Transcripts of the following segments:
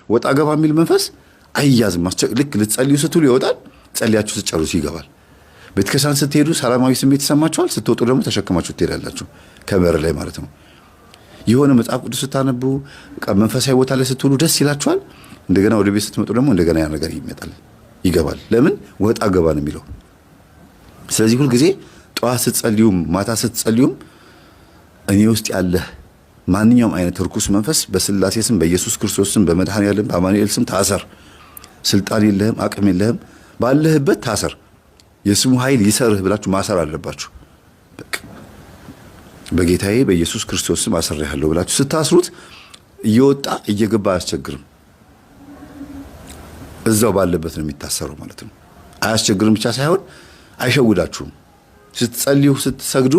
ወጣ ገባ የሚል መንፈስ አይያዝም። ልክ ልትጸልዩ ስትሉ ይወጣል፣ ጸልያችሁ ስትጨርሱ ይገባል። ቤተክርስቲያን ስትሄዱ ሰላማዊ ስሜት ይሰማችኋል፣ ስትወጡ ደግሞ ተሸክማችሁ ትሄዳላችሁ ከበር ላይ ማለት ነው። የሆነ መጽሐፍ ቅዱስ ስታነቡ መንፈሳዊ ቦታ ላይ ስትውሉ ደስ ይላችኋል። እንደገና ወደ ቤት ስትመጡ ደግሞ እንደገና ያ ነገር ይመጣል ይገባል። ለምን ወጣ ገባ ነው የሚለው። ስለዚህ ሁል ጊዜ ጠዋት ስትጸልዩም ማታ ስትጸልዩም እኔ ውስጥ ያለ ማንኛውም አይነት ርኩስ መንፈስ በስላሴ ስም በኢየሱስ ክርስቶስ ስም በመድኃኔዓለም በአማኑኤል ስም ታሰር። ስልጣን የለህም፣ አቅም የለህም፣ ባለህበት ታሰር፣ የስሙ ኃይል ይሰርህ ብላችሁ ማሰር አለባችሁ። በጌታዬ በኢየሱስ ክርስቶስ ስም አስሬሃለሁ ብላችሁ ስታስሩት እየወጣ እየገባ አያስቸግርም። እዛው ባለበት ነው የሚታሰረው ማለት ነው። አያስቸግርም ብቻ ሳይሆን አይሸውዳችሁም። ስትጸልዩ ስትሰግዱ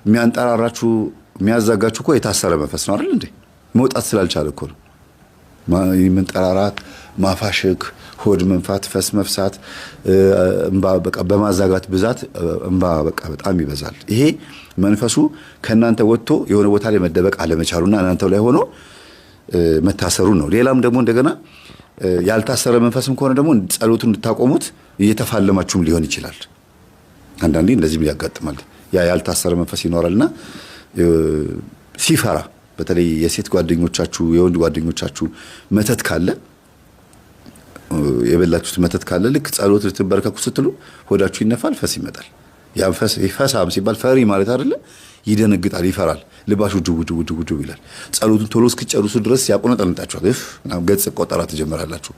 የሚያንጠራራችሁ የሚያዛጋችሁ እኮ የታሰረ መንፈስ ነው አይደል እንዴ? መውጣት ስላልቻለ እኮ ነው። መንጠራራት፣ ማፋሸክ፣ ሆድ መንፋት፣ ፈስ መፍሳት፣ እንባ በቃ በማዛጋት ብዛት እንባ በቃ በጣም ይበዛል። ይሄ መንፈሱ ከናንተ ወጥቶ የሆነ ቦታ ላይ መደበቅ አለመቻሉና እናንተው ላይ ሆኖ መታሰሩ ነው። ሌላም ደግሞ እንደገና ያልታሰረ መንፈስም ከሆነ ደግሞ ጸሎቱን እንድታቆሙት እየተፋለማችሁም ሊሆን ይችላል። አንዳንዴ እንደዚህም ያጋጥማል። ያ ያልታሰረ መንፈስ ይኖራልና ሲፈራ በተለይ የሴት ጓደኞቻችሁ የወንድ ጓደኞቻችሁ መተት ካለ የበላችሁት መተት ካለ ልክ ጸሎት ልትበረከኩ ስትሉ ሆዳችሁ ይነፋል፣ ፈስ ይመጣል። ያ ፈስ ይፈሳም ሲባል ፈሪ ማለት አይደለ? ይደነግጣል፣ ይፈራል፣ ልባችሁ ድው ድው ድው ድው ይላል። ጸሎቱን ቶሎ እስኪጨርሱ ድረስ ያቆነጠንጣችኋል። ገጽ ቆጠራ ትጀምራላችሁ።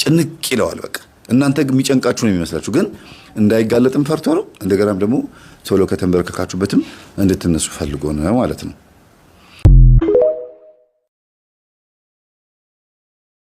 ጭንቅ ይለዋል በቃ። እናንተ የሚጨንቃችሁ ነው የሚመስላችሁ፣ ግን እንዳይጋለጥም ፈርቶ ነው። እንደገናም ደግሞ ቶሎ ከተንበረከካችሁበትም እንድትነሱ ፈልጎ ነው ማለት ነው።